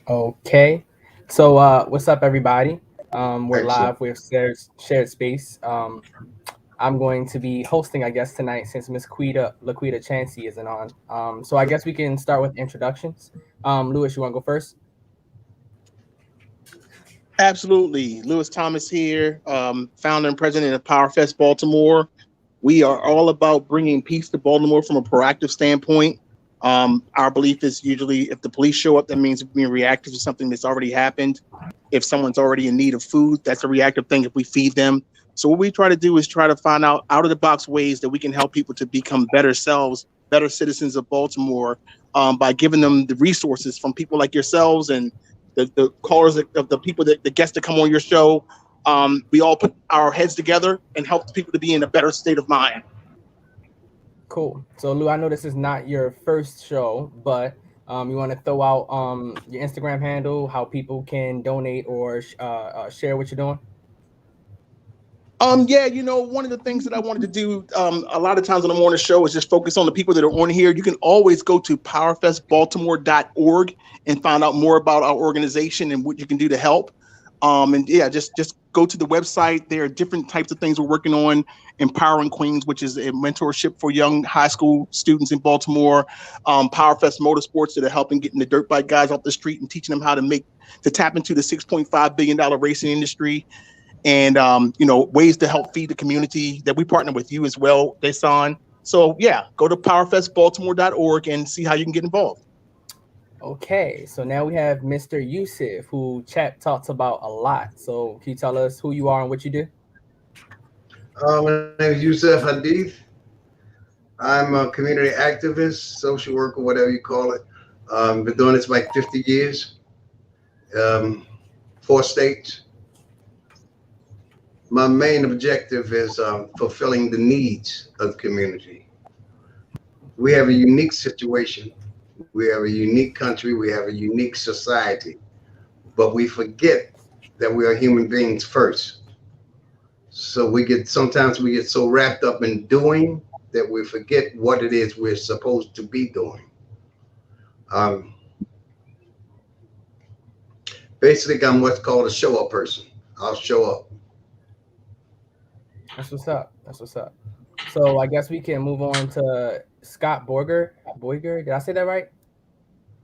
Okay. So what's up, everybody? We're Excellent. live with shared space. I'm going to be hosting, I guess, tonight since Miss Laquita Chansey isn't on. So I guess we can start with introductions. Lewis, you want to go first? Absolutely. Lewis Thomas here, founder and president of PowerFest Baltimore. We are all about bringing peace to Baltimore from a proactive standpoint. Our belief is usually if the police show up, that means we're being reactive to something that's already happened. If someone's already in need of food, that's a reactive thing if we feed them. So what we try to do is try to find out of the box ways that we can help people to become better selves, better citizens of Baltimore, by giving them the resources from people like yourselves and the callers of the people that the guests that come on your show. We all put our heads together and help people to be in a better state of mind. Cool. So Lou, I know this is not your first show, but you want to throw out your Instagram handle, how people can donate or share what you're doing. Yeah, one of the things that I wanted to do a lot of times when I'm on the show is just focus on the people that are on here. You can always go to powerfestbaltimore.org and find out more about our organization and what you can do to help. And yeah, just go to the website. There are different types of things we're working on. Empowering Queens, which is a mentorship for young high school students in Baltimore. Powerfest Motorsports that are helping getting the dirt bike guys off the street and teaching them how to tap into the $6.5 billion racing industry and ways to help feed the community that we partner with you as well, Dayson. So yeah, go to powerfestbaltimore.org and see how you can get involved. Okay, so now we have Mr. Yusuf, who Chap talks about a lot. So can you tell us who you are and what you do? My name is Yusuf Hadith. I'm a community activist, social worker, whatever you call it. Been doing this for like 50 years, um, 4 states. My main objective is fulfilling the needs of the community. We have a unique situation. We have a unique country. We have a unique society. But we forget that we are human beings first. So sometimes we get so wrapped up in doing that we forget what it is we're supposed to be doing. Um, Basically, I'm what's called a show up person. I'll show up. That's what's up. That's what's up. So I guess we can move on to Scott Borger. Boiger, did I say that right?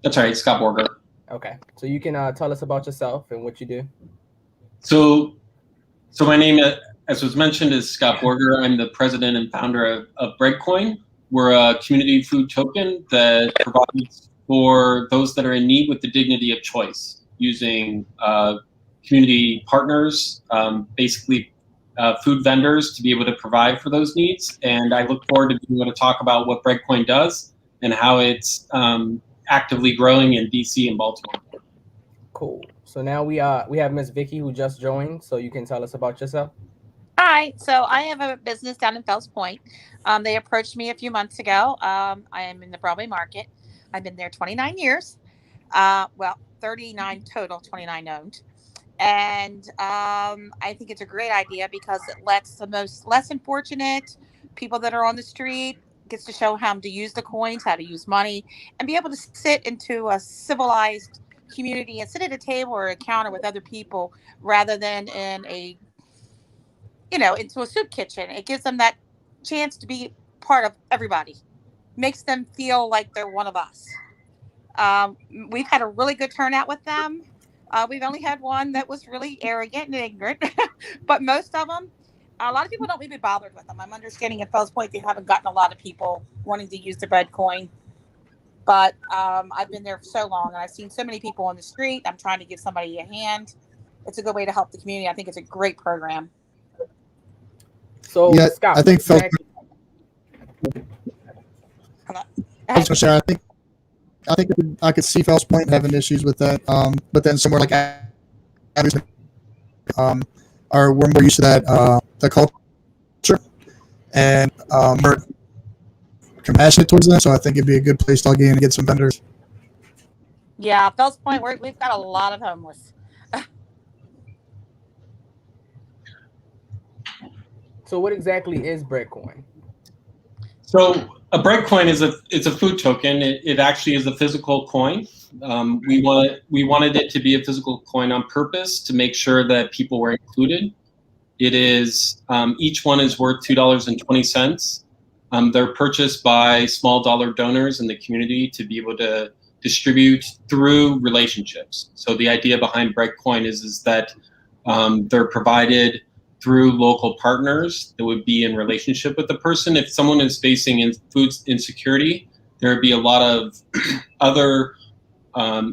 That's right, Scott Borger. Okay. So you can tell us about yourself and what you do. So, so my name, as was mentioned, is Scott Borger. I'm the president and founder of Breakcoin. We're a community food token that provides for those that are in need with the dignity of choice, using community partners, basically food vendors, to be able to provide for those needs. And I look forward to being able to talk about what Breakcoin does and how it's actively growing in DC and Baltimore. Cool. So now we have Miss Vicky who just joined. So you can tell us about yourself. Hi, so I have a business down in Fells Point. They approached me a few months ago. I am in the Broadway market. I've been there 29 years. Well, 39 total, 29 owned. And I think it's a great idea because it lets the most less unfortunate people that are on the street gets to show how to use the coins, how to use money, and be able to sit into a civilized community and sit at a table or a counter with other people rather than in a into a soup kitchen. It gives them that chance to be part of everybody, makes them feel like they're one of us. We've had a really good turnout with them. We've only had one that was really arrogant and ignorant, but most of them, a lot of people don't even be bothered with them. I'm understanding at Fells Point they haven't gotten a lot of people wanting to use the bread coin, but I've been there for so long and I've seen so many people on the street. I'm trying to give somebody a hand. It's a good way to help the community. I think it's a great program. So Yeah, Scott, I what think Phil. exactly? I was gonna say, I think I could see Fells Point having issues with that. But then somewhere like Athens, are we're more used to that the culture, and we're compassionate towards them. So I think it'd be a good place to log in and get some vendors. Yeah, Fells Point, we've got a lot of homeless. So what exactly is Breadcoin? So a Breakcoin it's a food token. It actually is a physical coin. We wanted it to be a physical coin on purpose to make sure that people were included. It is each one is worth $2.20. They're purchased by small dollar donors in the community to be able to distribute through relationships. So the idea behind Breakcoin is that they're provided through local partners that would be in relationship with the person. If someone is facing food insecurity, there would be a lot of other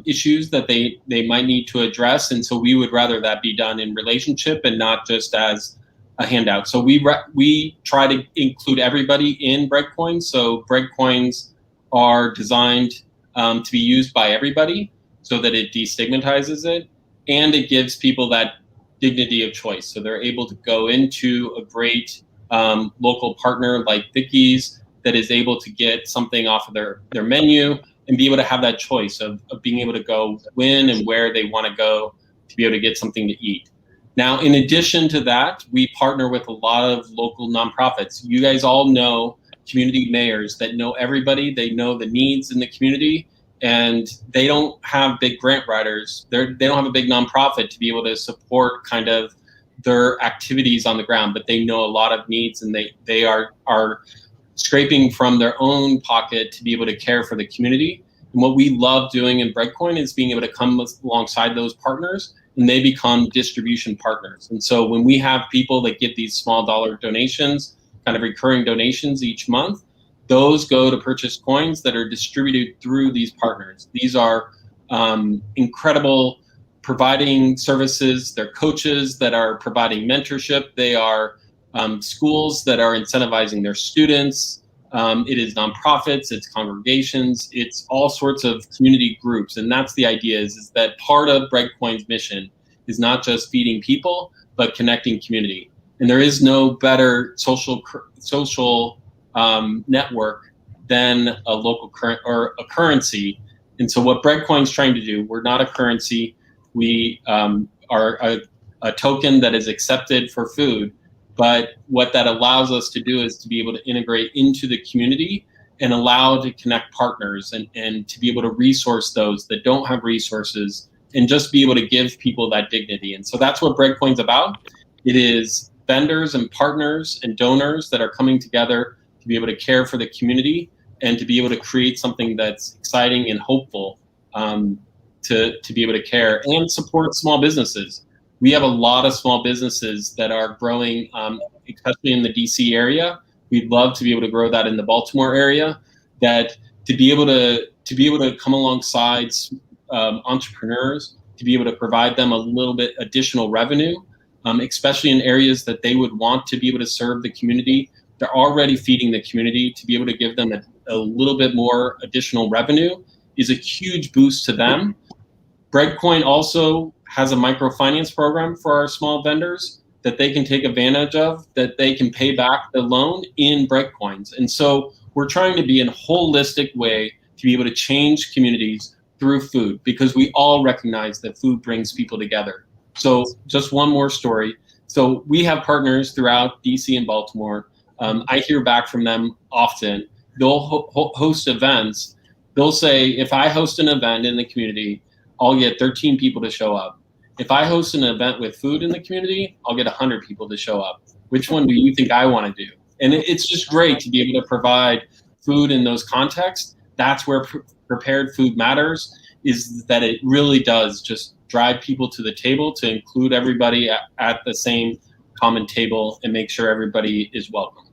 issues that they might need to address, and so we would rather that be done in relationship and not just as a handout. So we try to include everybody in Breakcoin. So Breakcoins are designed to be used by everybody, so that it destigmatizes it, and it gives people that dignity of choice. So they're able to go into a great local partner like Vicky's that is able to get something off of their menu and be able to have that choice of being able to go when and where they want to go to be able to get something to eat. Now, in addition to that, we partner with a lot of local nonprofits. You guys all know community mayors that know everybody. They know the needs in the community, and they don't have big grant writers. They don't have a big nonprofit to be able to support kind of their activities on the ground, but they know a lot of needs, and they are scraping from their own pocket to be able to care for the community. And what we love doing in Breakcoin is being able to come alongside those partners, and they become distribution partners. And so when we have people that give these small dollar donations, kind of recurring donations each month, those go to purchase coins that are distributed through these partners. These are incredible providing services. They're coaches that are providing mentorship. They are schools that are incentivizing their students. It is nonprofits, it's congregations, it's all sorts of community groups. And that's the idea is that part of Breadcoin's mission is not just feeding people, but connecting community. And there is no better social network than a local or a currency. And so what Breadcoin's trying to do, we're not a currency. We are a token that is accepted for food. But what that allows us to do is to be able to integrate into the community and allow to connect partners and to be able to resource those that don't have resources and just be able to give people that dignity. And so that's what Breadcoin's about. It is vendors and partners and donors that are coming together to be able to care for the community and to be able to create something that's exciting and hopeful to be able to care and support small businesses. We have a lot of small businesses that are growing, especially in the DC area. We'd love to be able to grow that in the Baltimore area. That to be able to come alongside entrepreneurs, to be able to provide them a little bit additional revenue, especially in areas that they would want to be able to serve the community. They're already feeding the community. To be able to give them a little bit more additional revenue is a huge boost to them. Breadcoin also has a microfinance program for our small vendors that they can take advantage of, that they can pay back the loan in Breadcoins. And so we're trying to be in a holistic way to be able to change communities through food, because we all recognize that food brings people together. So just one more story. So we have partners throughout DC and Baltimore. I hear back from them often. They'll host events. They'll say, if I host an event in the community, I'll get 13 people to show up. If I host an event with food in the community, I'll get 100 people to show up. Which one do you think I want to do? And it's just great to be able to provide food in those contexts. That's where prepared food matters, is that it really does just drive people to the table, to include everybody at the same common table and make sure everybody is welcome.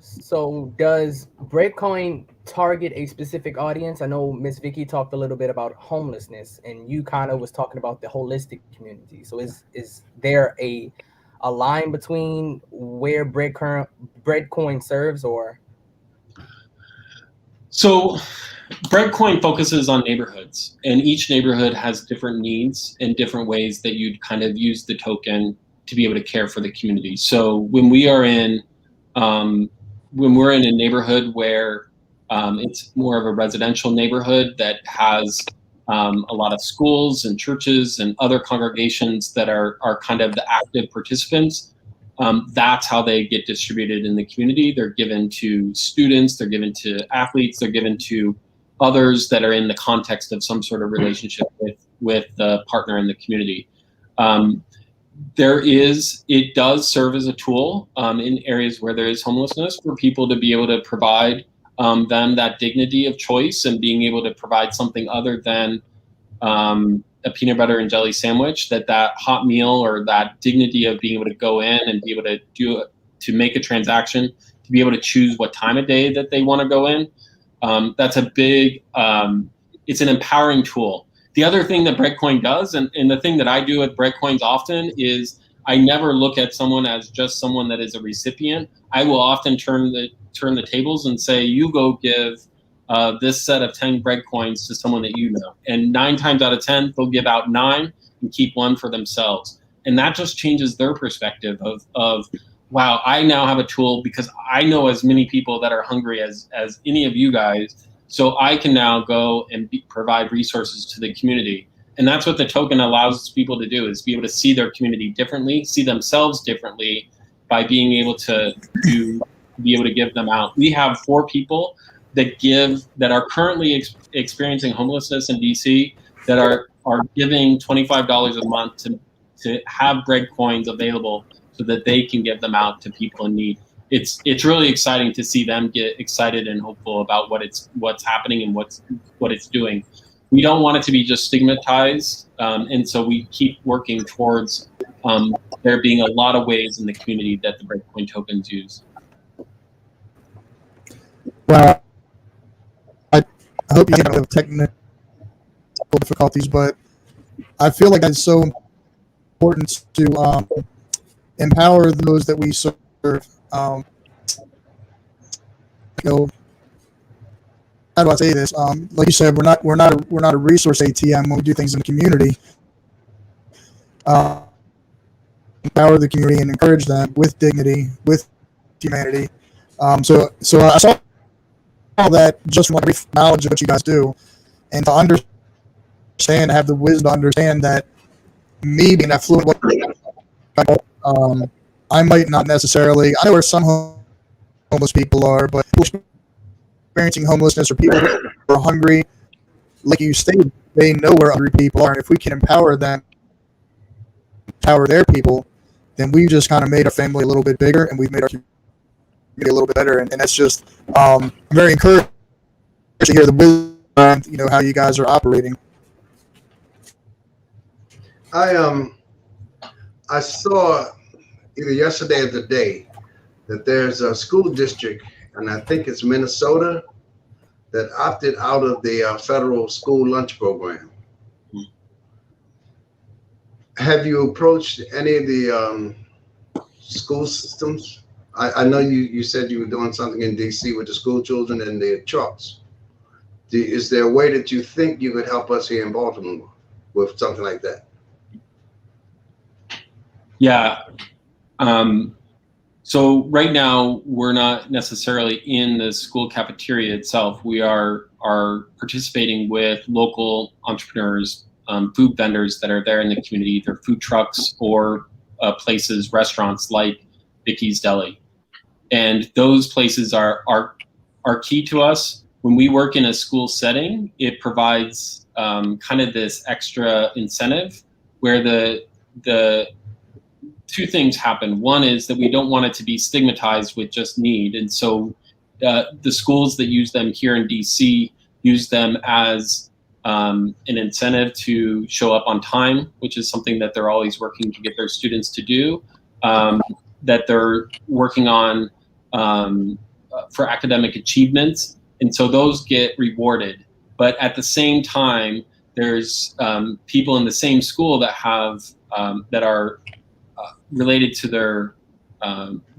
So does Breadcoin target a specific audience? I know Miss Vicky talked a little bit about homelessness, and you kind of was talking about the holistic community. So is there a line between where Breadcoin serves, or? So Breadcoin focuses on neighborhoods, and each neighborhood has different needs and different ways that you'd kind of use the token to be able to care for the community. So when we're in a neighborhood where it's more of a residential neighborhood that has a lot of schools and churches and other congregations that are kind of the active participants, That's how they get distributed in the community. They're given to students, they're given to athletes, they're given to others that are in the context of some sort of relationship with the partner in the community. It does serve as a tool in areas where there is homelessness for people to be able to provide them that dignity of choice and being able to provide something other than a peanut butter and jelly sandwich, that hot meal or that dignity of being able to go in and be able to make a transaction, to be able to choose what time of day that they want to go in. That's a big, it's an empowering tool. The other thing that Breakcoin does, and the thing that I do at Breakcoins often, is I never look at someone as just someone that is a recipient. I will often turn the tables and say, you go give this set of 10 Breakcoins to someone that you know. And 9 times out of 10, they'll give out 9 and keep 1 for themselves. And that just changes their perspective of wow, I now have a tool because I know as many people that are hungry as any of you guys. So I can now go and provide resources to the community. And that's what the token allows people to do, is be able to see their community differently, see themselves differently by being able to be able to give them out. We have 4 people that are currently experiencing homelessness in DC that are giving $25 a month to have Breadcoins available so that they can give them out to people in need. It's really exciting to see them get excited and hopeful about what's happening and what it's doing. We don't want it to be just stigmatized, and so we keep working towards there being a lot of ways in the community that the Breadcoin tokens use. Well, I hope you have technical difficulties, but I feel like it's so important to empower those that we serve. How do I say this? Like you said, we're not a resource ATM when we do things in the community. Empower the community and encourage them with dignity, with humanity. So I saw that just from brief knowledge of what you guys do, and to understand, have the wisdom to understand that me being that fluent, I might not necessarily. I know where some homeless people are, but people experiencing homelessness or people who are hungry, like you stated, they know where hungry people are, and if we can empower them, empower their people, then we just kind of made our family a little bit bigger, and we've made our community a little bit better. And that's just I'm very encouraged to hear the wisdom and how you guys are operating. I saw either yesterday or today that there's a school district, and I think it's Minnesota, that opted out of the federal school lunch program. Have you approached any of the school systems? I know you said you were doing something in DC with the school children and the trucks. Is there a way that you think you could help us here in Baltimore with something like that? Yeah. So right now, we're not necessarily in the school cafeteria itself. We are participating with local entrepreneurs, food vendors that are there in the community, either food trucks or places, restaurants like Vicky's Deli. And those places are key to us. When we work in a school setting, it provides kind of this extra incentive where the 2 things happen. One is that we don't want it to be stigmatized with just need. And so the schools that use them here in DC use them as an incentive to show up on time, which is something that they're always working to get their students to do, that they're working on for academic achievements. And so those get rewarded. But at the same time, there's people in the same school that have that are related to their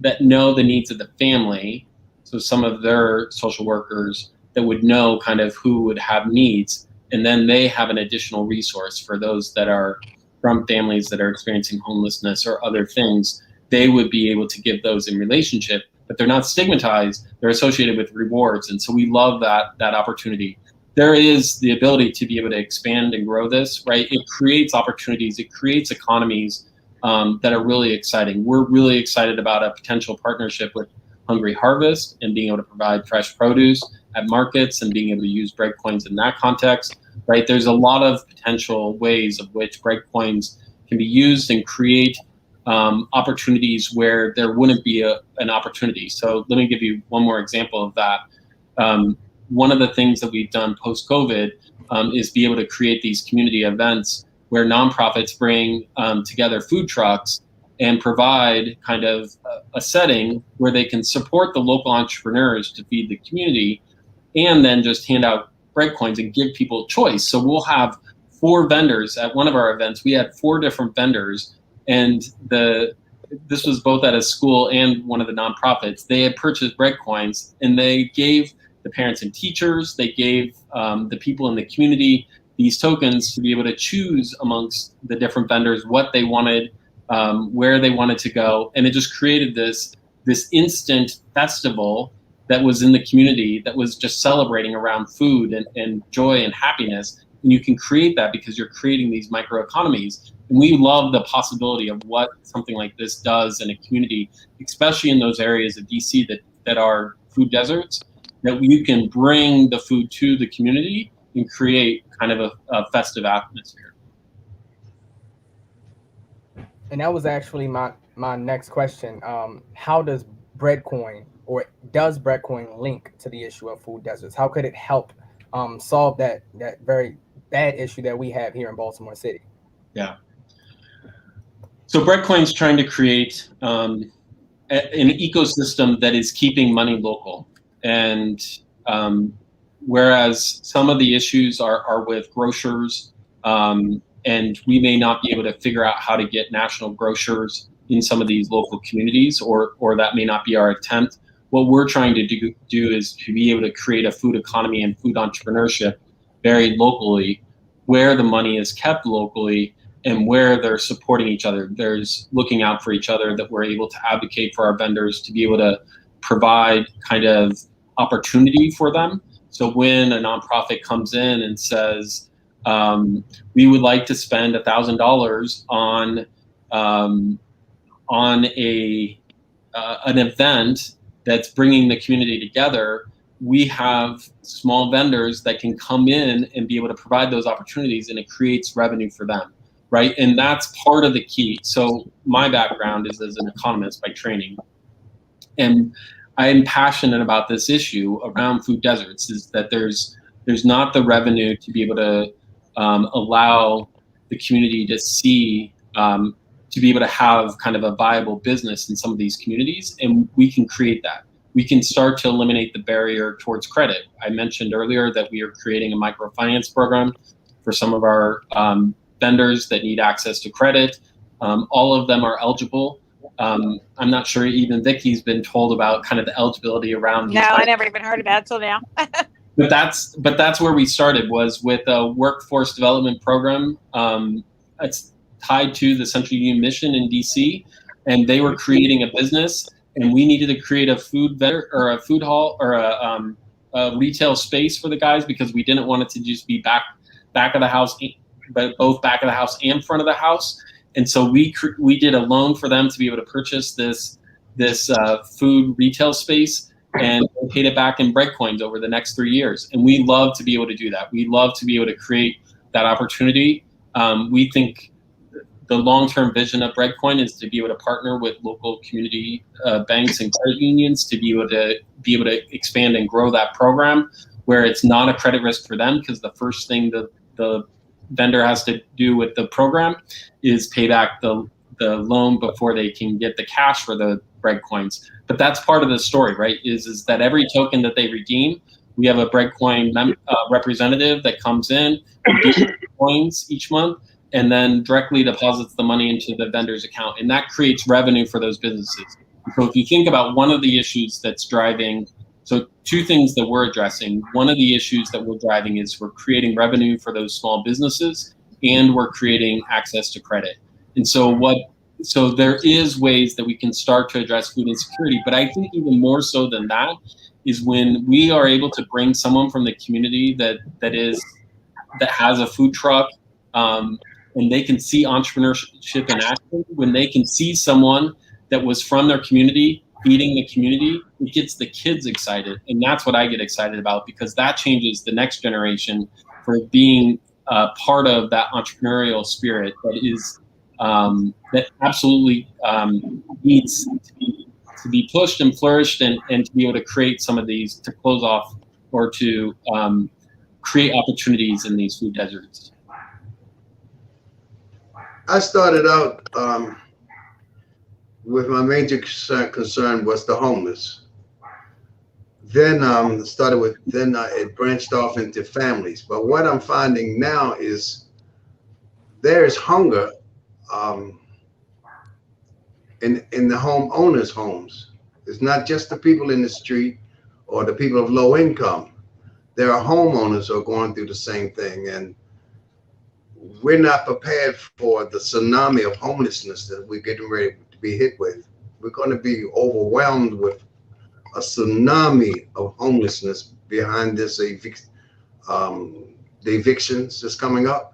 that know the needs of the family. So some of their social workers that would know kind of who would have needs, and then they have an additional resource for those that are from families that are experiencing homelessness or other things. They would be able to give those in relationship, but they're not stigmatized. They're associated with rewards, and so we love that opportunity. There is the ability to be able to expand and grow this, right? It creates opportunities. It creates economies that are really exciting. We're really excited about a potential partnership with Hungry Harvest and being able to provide fresh produce at markets and being able to use breakcoins in that context, right? There's a lot of potential ways of which breakcoins can be used and create opportunities where there wouldn't be an opportunity. So let me give you one more example of that. One of the things that we've done post-COVID is be able to create these community events where nonprofits bring together food trucks and provide kind of a setting where they can support the local entrepreneurs to feed the community, and then just hand out breadcoins and give people choice. So we'll have 4 vendors at one of our events. We had 4 different vendors, and this was both at a school and one of the nonprofits. They had purchased breadcoins, and they gave the parents and teachers, they gave the people in the community these tokens to be able to choose amongst the different vendors what they wanted, where they wanted to go, and it just created this instant festival that was in the community that was just celebrating around food and joy and happiness. And you can create that because you're creating these microeconomies. And we love the possibility of what something like this does in a community, especially in those areas of DC that are food deserts, that you can bring the food to the community and create kind of a festive atmosphere. And that was actually my next question. How does Breadcoin, or does Breadcoin link to the issue of food deserts? How could it help solve that very bad issue that we have here in Baltimore City? Yeah. So Breadcoin's trying to create an ecosystem that is keeping money local. And whereas some of the issues are with grocers, and we may not be able to figure out how to get national grocers in some of these local communities, or that may not be our attempt. What we're trying to do is to be able to create a food economy and food entrepreneurship very locally, where the money is kept locally and where they're supporting each other. There's looking out for each other, that we're able to advocate for our vendors to be able to provide kind of opportunity for them. So when a nonprofit comes in and says, we would like to spend $1,000 on an event that's bringing the community together, we have small vendors that can come in and be able to provide those opportunities, and it creates revenue for them, right? And that's part of the key. So my background is as an economist by training, and I am passionate about this issue around food deserts, is that there's not the revenue to be able to allow the community to see, to be able to have kind of a viable business in some of these communities, and we can create that. We can start to eliminate the barrier towards credit. I mentioned earlier that we are creating a microfinance program for some of our vendors that need access to credit. All of them are eligible. I'm not sure even Vicky's been told about kind of the eligibility around. No, I never even heard about it till now. But that's where we started, was with a workforce development program. It's tied to the Central Union Mission in DC, and they were creating a business, and we needed to create a food vendor or a food hall or a retail space for the guys, because we didn't want it to just be back of the house, but both back of the house and front of the house. And so we did a loan for them to be able to purchase this food retail space, and paid it back in breadcoins over the next 3 years. And we love to be able to do that. We love to be able to create that opportunity. We think the long-term vision of Breadcoin is to be able to partner with local community banks and credit unions to be able to expand and grow that program, where it's not a credit risk for them, because the first thing the vendor has to do with the program is pay back the loan before they can get the cash for the breadcoins. But that's part of the story, right? Is that every token that they redeem, we have a Breadcoin representative that comes in, redeems coins each month, and then directly deposits the money into the vendor's account. And that creates revenue for those businesses. So if you think about one of the issues that's driving, so 2 things that we're addressing. One of the issues that we're driving is we're creating revenue for those small businesses, and we're creating access to credit. And so there is ways that we can start to address food insecurity. But I think even more so than that is when we are able to bring someone from the community that has a food truck, and they can see entrepreneurship in action, when they can see someone that was from their community feeding the community, it gets the kids excited. And that's what I get excited about, because that changes the next generation for being part of that entrepreneurial spirit that is that absolutely needs to be pushed and flourished, and to be able to create some of these, to close off or to create opportunities in these food deserts. I started out with my major concern was the homeless. Then it branched off into families. But what I'm finding now is there's hunger in the homeowners' homes. It's not just the people in the street or the people of low income. There are homeowners who are going through the same thing, and we're not prepared for the tsunami of homelessness that we're getting ready to be hit with. We're going to be overwhelmed with a tsunami of homelessness behind this the evictions that's coming up.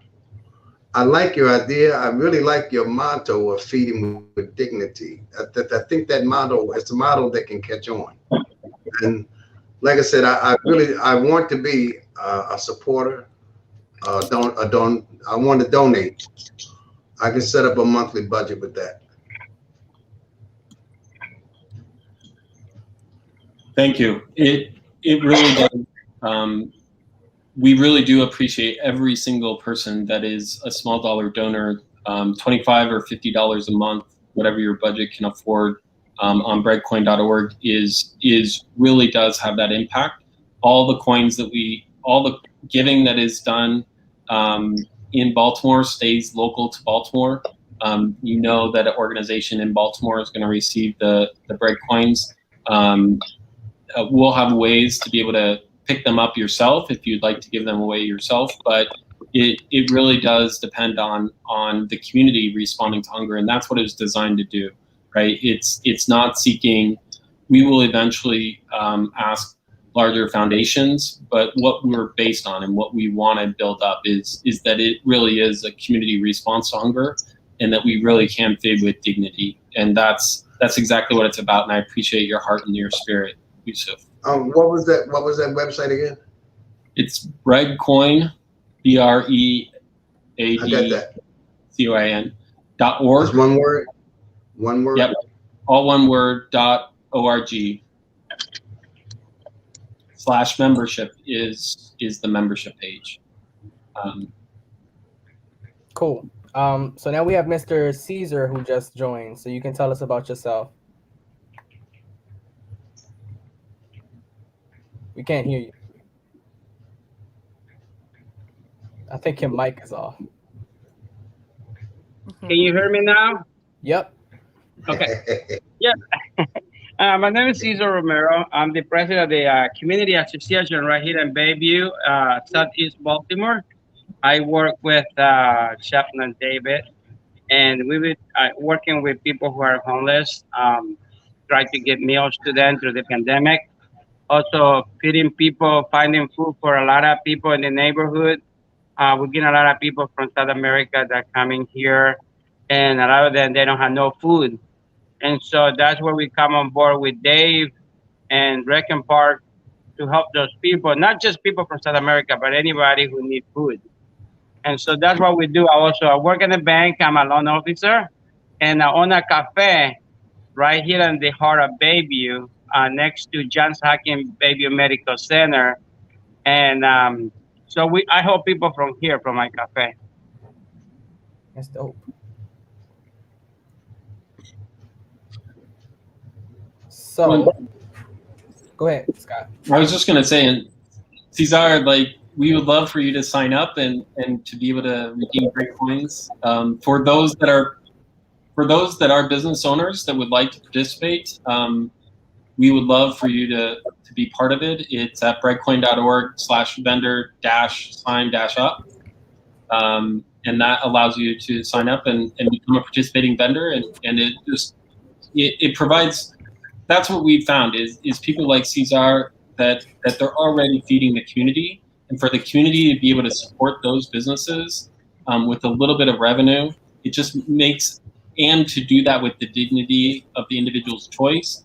I like your idea. I really like your motto of feeding with dignity. I think that motto is a motto that can catch on. And like I said, I want to be a supporter. I want to donate. I can set up a monthly budget with that. Thank you. It really does. We really do appreciate every single person that is a small dollar donor. $25 or $50 a month, whatever your budget can afford, on breadcoin.org is really does have that impact. All the coins that all the giving that is done in Baltimore stays local to Baltimore. You know that an organization in Baltimore is going to receive the Breakcoins. We'll have ways to be able to pick them up yourself if you'd like to give them away yourself, but it really does depend on the community responding to hunger, and that's what it's designed to do, right? It's not seeking. We will eventually ask larger foundations, but what we're based on and what we want to build up is that it really is a community response to hunger, and that we really can feed with dignity, and that's exactly what it's about. And I appreciate your heart and your spirit, Yusuf. What was that website again? It's Breadcoin, BREADCOIN.org. That's one word. One word. Yep, all one word. .org. /membership is the membership page. Cool. So now we have Mr. Cesar who just joined. So you can tell us about yourself. We can't hear you. I think your mic is off. Can you hear me now? Yep. Okay. Yeah. My name is Cesar Romero. I'm the president of the Community Association right here in Bayview, Southeast Baltimore. I work with Chap and David, and we've been working with people who are homeless, try to get meals to them through the pandemic. Also feeding people, finding food for a lot of people in the neighborhood. We're getting a lot of people from South America that are coming here, and a lot of them, they don't have no food. And so that's where we come on board with Dave and Brecken Park to help those people, not just people from South America, but anybody who needs food. And so that's what we do. I work in a bank. I'm a loan officer, and I own a cafe right here in the heart of Bayview, next to Johns Hopkins Bayview Medical Center. And so I help people from here, from my cafe. That's dope. So, go ahead, Scott. I was just gonna say, and Cesar, like, we would love for you to sign up and to be able to redeem Breakcoins. For those that are business owners that would like to participate, we would love for you to be part of it. It's at breadcoin.org/vendor-sign-up. And that allows you to sign up and become a participating vendor. And it provides, that's what we found is people like Cesar that they're already feeding the community. And for the community to be able to support those businesses with a little bit of revenue. It just makes, and to do that with the dignity of the individual's choice,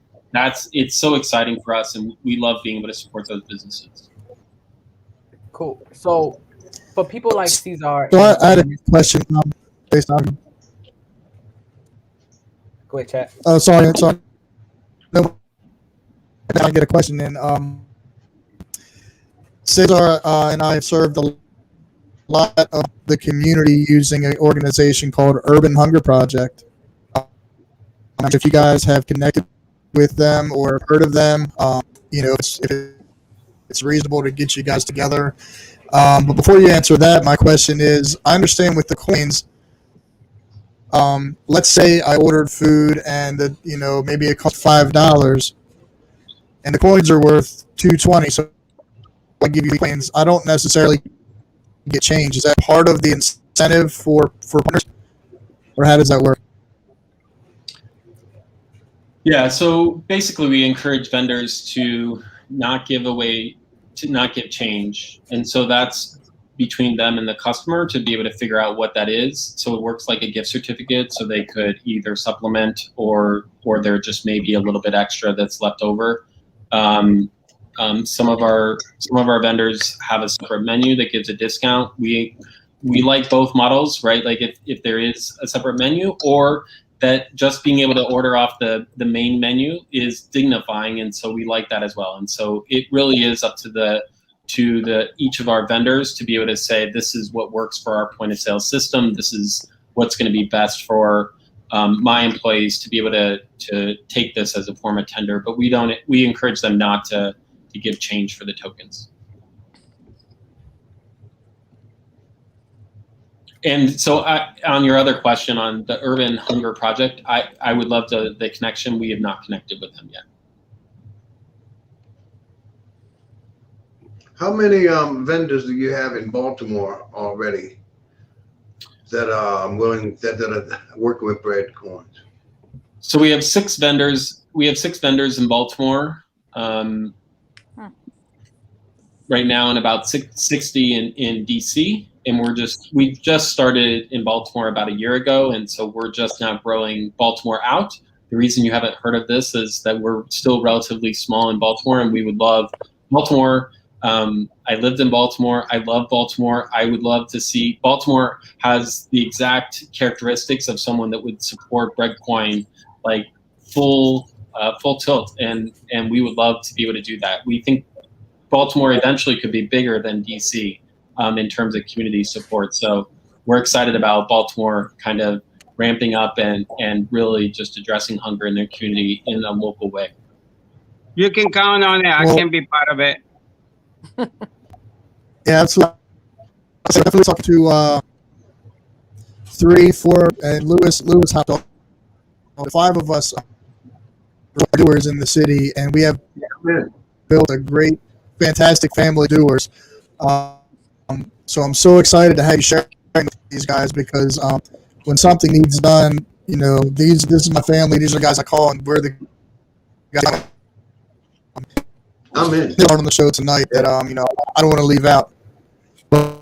it's so exciting for us, and we love being able to support those businesses. Cool. So for people like Cesar, So I had a question based on. Go ahead, chat. Oh, sorry. No, I get a question in. Cesar and I have served a lot of the community using an organization called Urban Hunger Project. I'm not sure if you guys have connected with them or heard of them. If it's reasonable to get you guys together. But before you answer that, my question is, I understand with the coins, let's say I ordered food and maybe it cost $5 and the coins are worth $2.20. So I give you the coins. I don't necessarily get change. Is that part of the incentive for partners, or how does that work? Yeah, so basically we encourage vendors to not give change. And so that's between them and the customer to be able to figure out what that is. So it works like a gift certificate, so they could either supplement or there just may be a little bit extra that's left over. Some of our vendors have a separate menu that gives a discount. We like both models, right? Like if there is a separate menu, or that just being able to order off the main menu is dignifying, and so we like that as well. And so it really is up to each of our vendors to be able to say, this is what works for our point of sale system. This is what's going to be best for my employees to be able to take this as a form of tender. But we encourage them not to give change for the tokens. And so on your other question on the Urban Hunger Project, I would love the connection. We have not connected with them yet. How many vendors do you have in Baltimore already that are that are working with Breadcoin? So we have 6 vendors. We have 6 vendors in Baltimore right now, and about 60 in DC. And we've just started in Baltimore about a year ago, and so we're just now growing Baltimore out. The reason you haven't heard of this is that we're still relatively small in Baltimore, and we would love Baltimore. I lived in Baltimore. I love Baltimore. I would love to see Baltimore has the exact characteristics of someone that would support Breadcoin, like full tilt, and we would love to be able to do that. We think Baltimore eventually could be bigger than DC in terms of community support. So we're excited about Baltimore kind of ramping up and really just addressing hunger in their community in a local way. You can count on it. I can be part of it. Yeah, absolutely. So definitely talking to 3, 4, and Lewis hopped on. 5 of us are doers in the city, and we have built a great, fantastic family of doers. So I'm so excited to have you sharing with these guys, because when something needs done, this is my family. These are the guys I call, and we're the guys. I'm in. On the show tonight that I don't want to leave out. But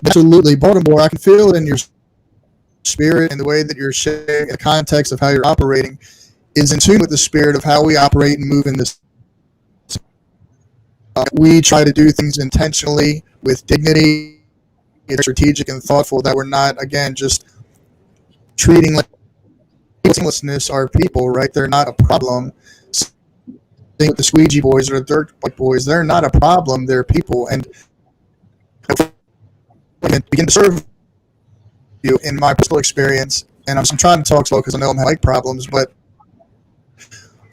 absolutely, Baltimore, I can feel it in your spirit and the way that you're sharing the context of how you're operating is in tune with the spirit of how we operate and move in this. We try to do things intentionally with dignity, strategic and thoughtful, that we're not, again, just treating like homelessness are people, right? They're not a problem. Same with the squeegee boys or the dirt bike boys. They're not a problem. They're people. And begin to serve you in my personal experience. And I'm trying to talk slow because I know I'm having problems, but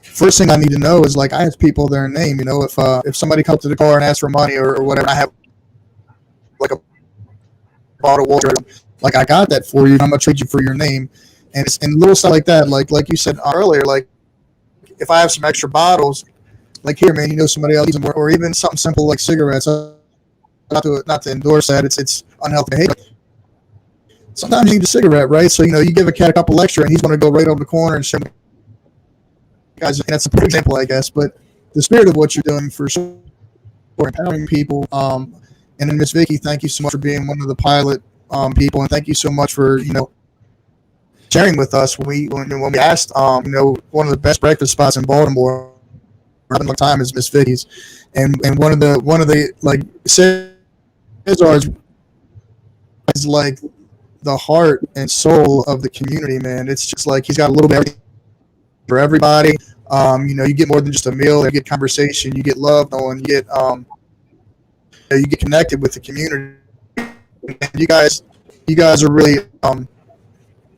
first thing I need to know is, like, I have people their name. If somebody comes to the car and asks for money or whatever, I have like a bottle of water. Like, I got that for you. I'm gonna treat you for your name, and it's in little stuff like that. Like you said earlier, like if I have some extra bottles, like, here, man, somebody else needs them, or even something simple like cigarettes. Not to endorse that. It's unhealthy behavior. Sometimes you need a cigarette, right? So you give a cat a couple extra, and he's going to go right over the corner and share. Guys, and that's a good example, I guess. But the spirit of what you're doing for empowering people. And then Miss Vicky, thank you so much for being one of the pilot people, and thank you so much for sharing with us when we asked. One of the best breakfast spots in Baltimore for a long time is Miss Vicky's, and one of the like Cesar's is like the heart and soul of the community, man. It's just like he's got a little bit of everything for everybody. You get more than just a meal. You get conversation. You get love, knowing you get connected with the community. And you guys are really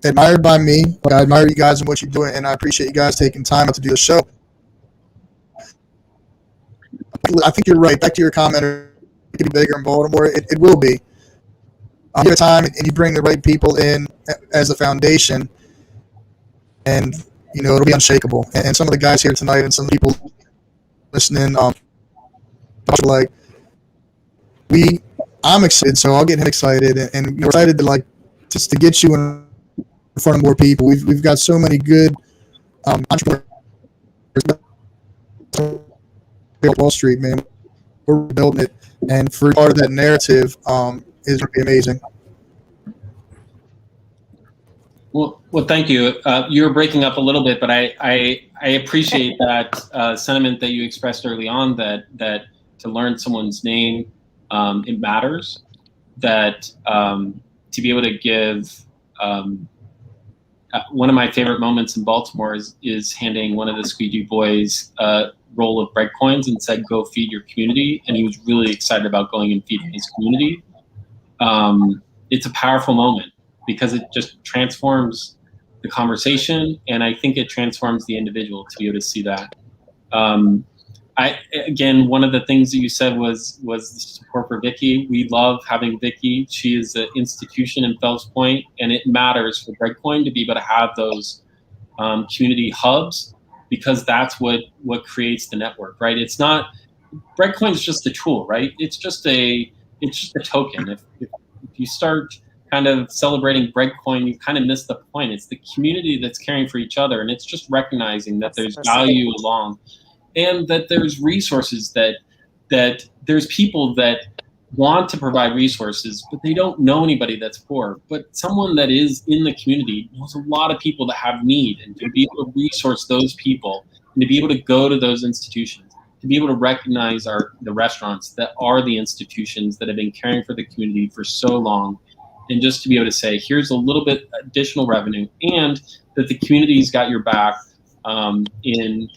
admired by me. I admire you guys and what you're doing, and I appreciate you guys taking time out to do the show. I think you're right. Back to your comment, it could be bigger in Baltimore. It will be. You have time, and you bring the right people in as a foundation, and it'll be unshakable. And some of the guys here tonight, and some people listening, like I'm excited, so I'll get him excited, and we're excited to just to get you in front of more people. We've got so many good entrepreneurs. Wall Street, man, we're building it, and for part of that narrative is going to be amazing. Well, thank you. You were breaking up a little bit, but I appreciate that sentiment that you expressed early on, that to learn someone's name, it matters. That to be able to give one of my favorite moments in Baltimore is handing one of the Squeegee boys a roll of Breakcoins and said, "Go feed your community," and he was really excited about going and feeding his community. It's a powerful moment, because it just transforms the conversation, and I think it transforms the individual to be able to see that. Again, one of the things that you said was the support for Vicky. We love having Vicky. She is an institution in Fells Point, and it matters for Breakcoin to be able to have those community hubs, because that's what creates the network, right? It's not, Breakcoin is just a tool, right? It's just a token. If you start kind of celebrating Breakcoin, you kind of miss the point. It's the community that's caring for each other, and it's just recognizing that there's value along, and that there's resources, that there's people that want to provide resources, but they don't know anybody that's poor. But someone that is in the community knows a lot of people that have need, and to be able to resource those people, and to be able to go to those institutions, to be able to recognize the restaurants that are the institutions that have been caring for the community for so long, and just to be able to say, here's a little bit additional revenue, and that the community's got your back in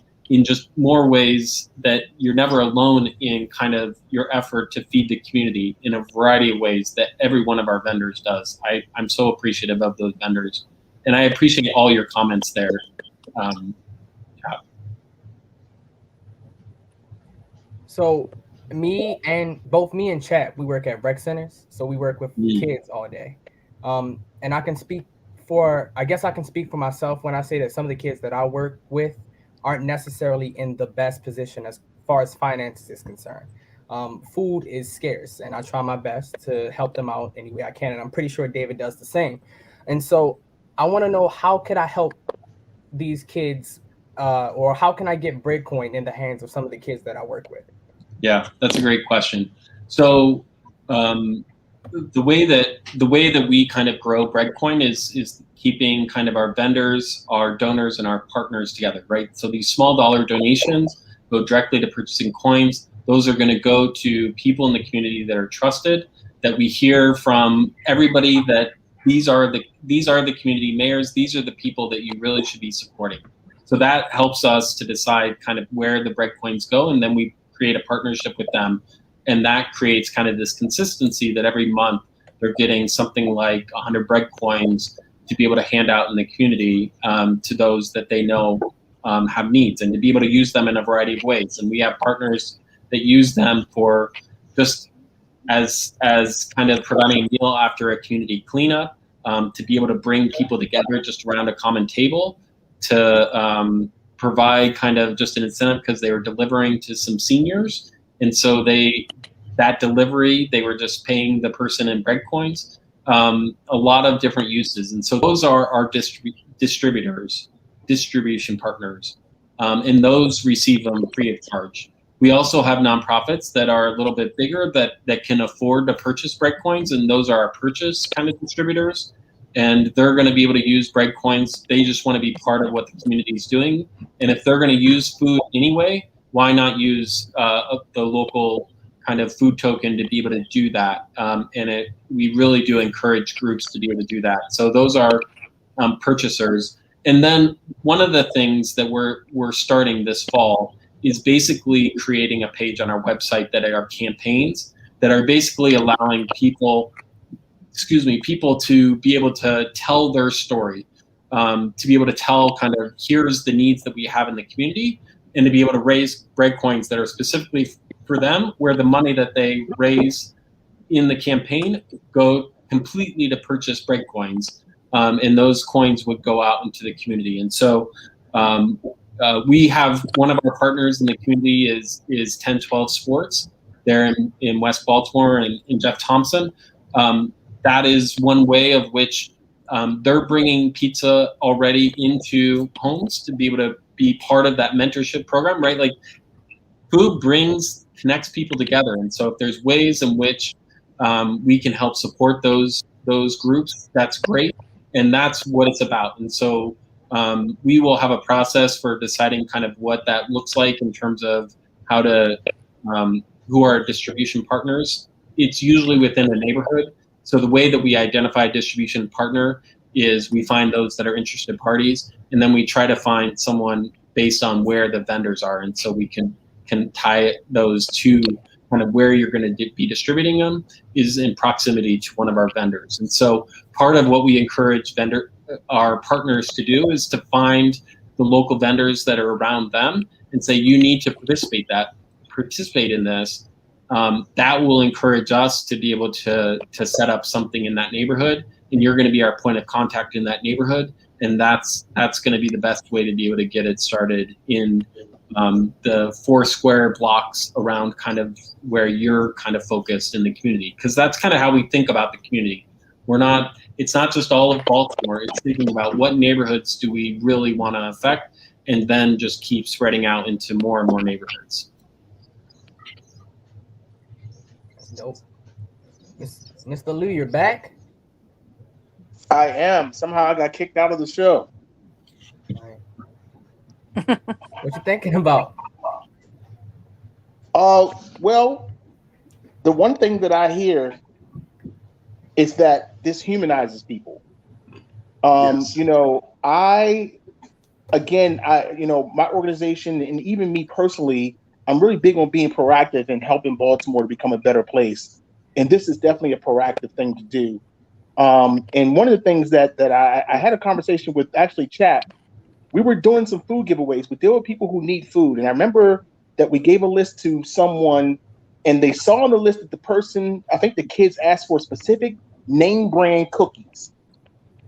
just more ways, that you're never alone in kind of your effort to feed the community in a variety of ways that every one of our vendors does. I'm so appreciative of those vendors, and I appreciate all your comments there. Chap. So both me and Chap, we work at rec centers, so we work with kids all day. And I can speak for myself when I say that some of the kids that I work with aren't necessarily in the best position as far as finance is concerned. Food is scarce, and I try my best to help them out any way I can, and I'm pretty sure David does the same. And so I want to know, how could I help these kids, or how can I get Breakcoin in the hands of some of the kids that I work with? Yeah, that's a great question. So the way that we kind of grow Breadcoin is keeping kind of our vendors, our donors, and our partners together, right? So these small dollar donations go directly to purchasing coins. Those are going to go to people in the community that are trusted, that we hear from everybody that these are the community mayors, these are the people that you really should be supporting. So that helps us to decide kind of where the Breadcoins go, and then we create a partnership with them. And that creates kind of this consistency that every month they're getting something like 100 Breadcoins to be able to hand out in the community to those that they know have needs, and to be able to use them in a variety of ways. And we have partners that use them for just as kind of providing a meal after a community cleanup, to be able to bring people together just around a common table, to provide kind of just an incentive because they were delivering to some seniors. And so that delivery, they were just paying the person in Breadcoins, a lot of different uses. And so those are our distribution partners, and those receive them free of charge. We also have nonprofits that are a little bit bigger that can afford to purchase Breakcoins, and those are our purchase kind of distributors. And they're going to be able to use Breakcoins. They just want to be part of what the community is doing. And if they're going to use food anyway, why not use the local kind of food token to be able to do that? We really do encourage groups to be able to do that. So those are purchasers. And then one of the things that we're starting this fall is basically creating a page on our website that are campaigns that are basically allowing people to be able to tell their story, to be able to tell kind of, here's the needs that we have in the community, and to be able to raise Breakcoins that are specifically for them, where the money that they raise in the campaign go completely to purchase Breakcoins, and those coins would go out into the community. And so we have one of our partners in the community is 1012 Sports. They're in West Baltimore and in Jeff Thompson. That is one way of which they're bringing pizza already into homes to be able to be part of that mentorship program, right? Like, food connects people together. And so if there's ways in which we can help support those groups, that's great. And that's what it's about. And so we will have a process for deciding kind of what that looks like in terms of how to, who are distribution partners. It's usually within a neighborhood. So the way that we identify a distribution partner is we find those that are interested parties, and then we try to find someone based on where the vendors are. And so we can tie those to kind of where you're going to be distributing them is in proximity to one of our vendors. And so part of what we encourage our partners to do is to find the local vendors that are around them and say, you need to participate in this. That will encourage us to be able to set up something in that neighborhood, and you're going to be our point of contact in that neighborhood. And that's going to be the best way to be able to get it started in the 4 square blocks around kind of where you're kind of focused in the community. Because that's kind of how we think about the community. It's not just all of Baltimore. It's thinking about what neighborhoods do we really want to affect, and then just keep spreading out into more and more neighborhoods. Nope. Mr. Lou, you're back? I am. Somehow I got kicked out of the show. Right. What you thinking about? Well, the one thing that I hear is that this humanizes people. Yes. You know, my organization, and even me personally, I'm really big on being proactive and helping Baltimore to become a better place. And this is definitely a proactive thing to do. And one of the things that I had a conversation with actually Chap, we were doing some food giveaways. We deal with people who need food. And I remember that we gave a list to someone, and they saw on the list that the person, I think the kids asked for specific name brand cookies.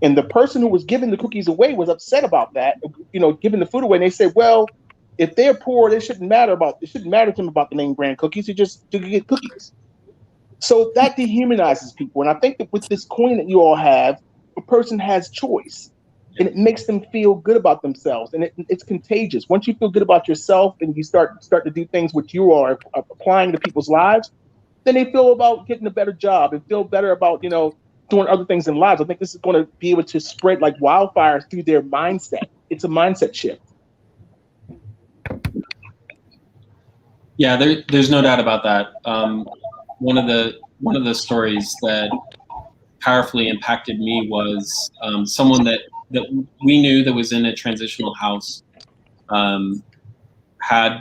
And the person who was giving the cookies away was upset about that, giving the food away. And they said, well, if they're poor, it shouldn't matter to them about the name brand cookies. You just get cookies. So that dehumanizes people. And I think that with this coin that you all have, a person has choice, and it makes them feel good about themselves. And it's contagious. Once you feel good about yourself and you start to do things which you are applying to people's lives, then they feel about getting a better job and feel better about, doing other things in lives. I think this is going to be able to spread like wildfire through their mindset. It's a mindset shift. Yeah, there's no doubt about that. One of the stories that powerfully impacted me was someone that we knew that was in a transitional house, had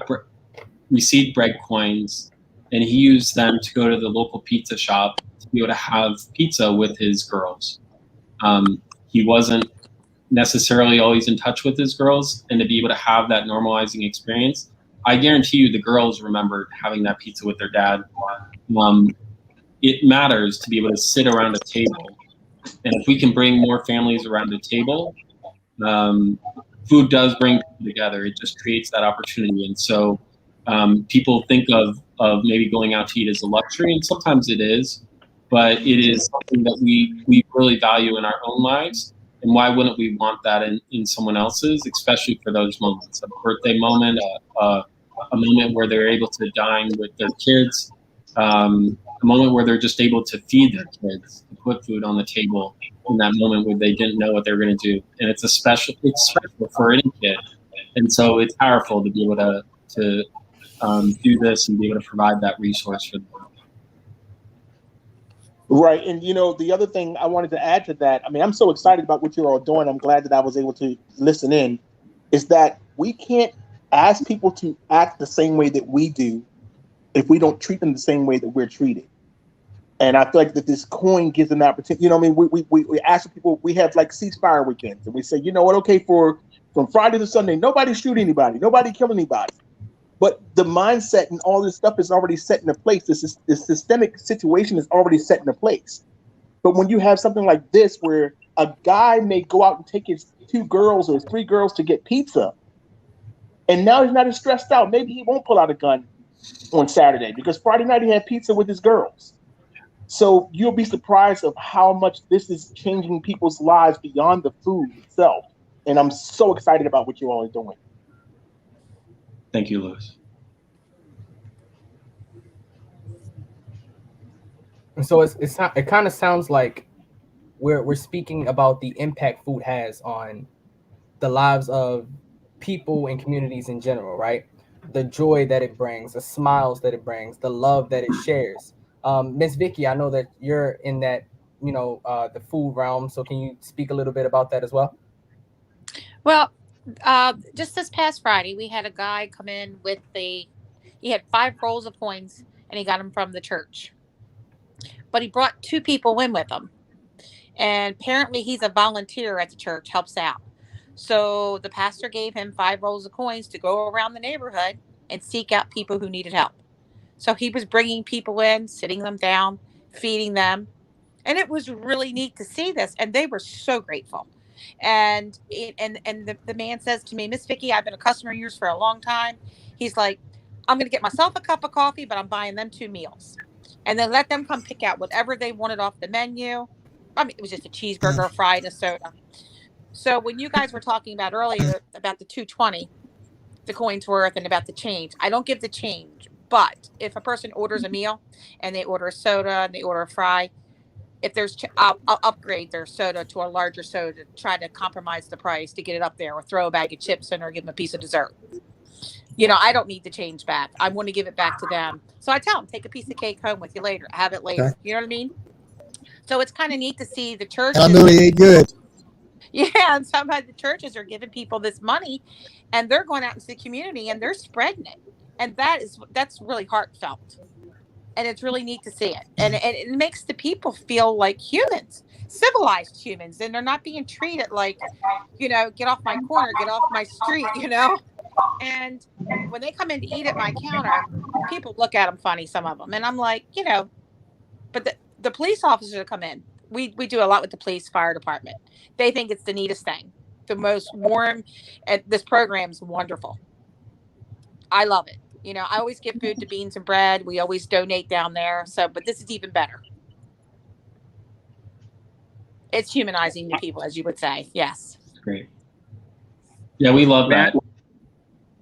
received Breadcoins, and he used them to go to the local pizza shop to be able to have pizza with his girls. He wasn't necessarily always in touch with his girls, and to be able to have that normalizing experience, I guarantee you the girls remembered having that pizza with their dad. It matters to be able to sit around a table, and if we can bring more families around the table, food does bring people together. It just creates that opportunity. And so people think of maybe going out to eat as a luxury, and sometimes it is, but it is something that we really value in our own lives. And why wouldn't we want that in someone else's, especially for those moments, a birthday moment, a a moment where they're able to dine with their kids, a moment where they're just able to feed their kids, to put food on the table in that moment where they didn't know what they were going to do. And it's special for any kid. And so it's powerful to be able to do this and be able to provide that resource for them. Right. And, the other thing I wanted to add to that, I mean, I'm so excited about what you're all doing. I'm glad that I was able to listen in, is that we can't ask people to act the same way that we do if we don't treat them the same way that we're treated. And I feel like that this coin gives them that opportunity. We ask people, we have like ceasefire weekends, and we say, you know what, okay, from Friday to Sunday, nobody shoot anybody, nobody kill anybody. But the mindset and all this stuff is already set into place. This systemic situation is already set into place. But when you have something like this, where a guy may go out and take his 2 girls or his 3 girls to get pizza, and now he's not as stressed out. Maybe he won't pull out a gun on Saturday because Friday night he had pizza with his girls. So you'll be surprised of how much this is changing people's lives beyond the food itself. And I'm so excited about what you all are doing. Thank you, Louis. And so it kind of sounds like we're speaking about the impact food has on the lives of people and communities in general, right? The joy that it brings, the smiles that it brings, the love that it shares. Miss Vicky, I know that you're in that, the food realm. So can you speak a little bit about that as well? Well, just this past Friday, we had a guy come in with he had 5 rolls of coins, and he got them from the church. But he brought 2 people in with him. And apparently he's a volunteer at the church, helps out. So the pastor gave him 5 rolls of coins to go around the neighborhood and seek out people who needed help. So he was bringing people in, sitting them down, feeding them. And it was really neat to see this. And they were so grateful. And the man says to me, Miss Vicky, I've been a customer of yours for a long time. He's like, I'm going to get myself a cup of coffee, but I'm buying them 2 meals. And then let them come pick out whatever they wanted off the menu. I mean, it was just a cheeseburger, a fry, and a soda. So when you guys were talking about earlier about the $2.20, the coin's worth, and about the change, I don't give the change. But if a person orders a meal and they order a soda and they order a fry, if there's, I'll upgrade their soda to a larger soda, try to compromise the price to get it up there, or throw a bag of chips in, or give them a piece of dessert. I don't need the change back. I want to give it back to them. So I tell them, take a piece of cake home with you later. Have it later. Okay. You know what I mean? So it's kind of neat to see the churches. I know they ate good. Yeah, and sometimes the churches are giving people this money, and they're going out into the community and they're spreading it. And that's really heartfelt. And it's really neat to see it. And it makes the people feel like humans, civilized humans. And they're not being treated like, get off my corner, get off my street, And when they come in to eat at my counter, people look at them funny, some of them. And I'm like, but the police officers come in. We do a lot with the police fire department. They think it's the neatest thing, the most warm. And this program's wonderful. I love it. I always give food to Beans and Bread. We always donate down there. But this is even better. It's humanizing the people, as you would say. Yes. Great. Yeah, we love that.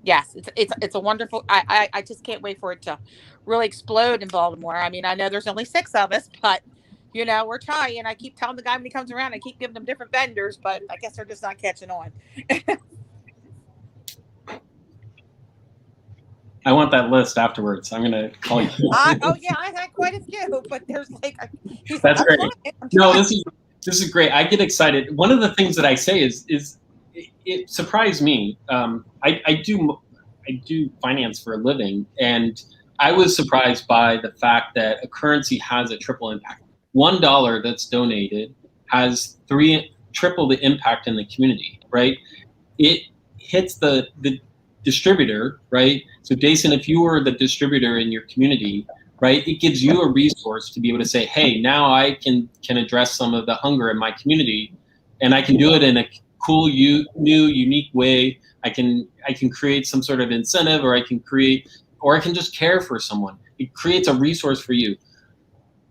Yes, it's a wonderful. I just can't wait for it to really explode in Baltimore. I mean, I know there's only 6 of us, but we're trying. I keep telling the guy when he comes around, I keep giving them different vendors, but I guess they're just not catching on. I want that list afterwards. I'm gonna call you. Oh yeah, I had quite a few, but there's that's great. No, this is great. I get excited. One of the things that I say is it surprised me. I do finance for a living, and I was surprised by the fact that a currency has a triple impact. $1 that's donated has triple the impact in the community, right? It hits the distributor, right? So Dayson, if you were the distributor in your community, right, it gives you a resource to be able to say, hey, now I can address some of the hunger in my community, and I can do it in a cool, new, unique way. I can create some sort of incentive, or I can just care for someone. It creates a resource for you.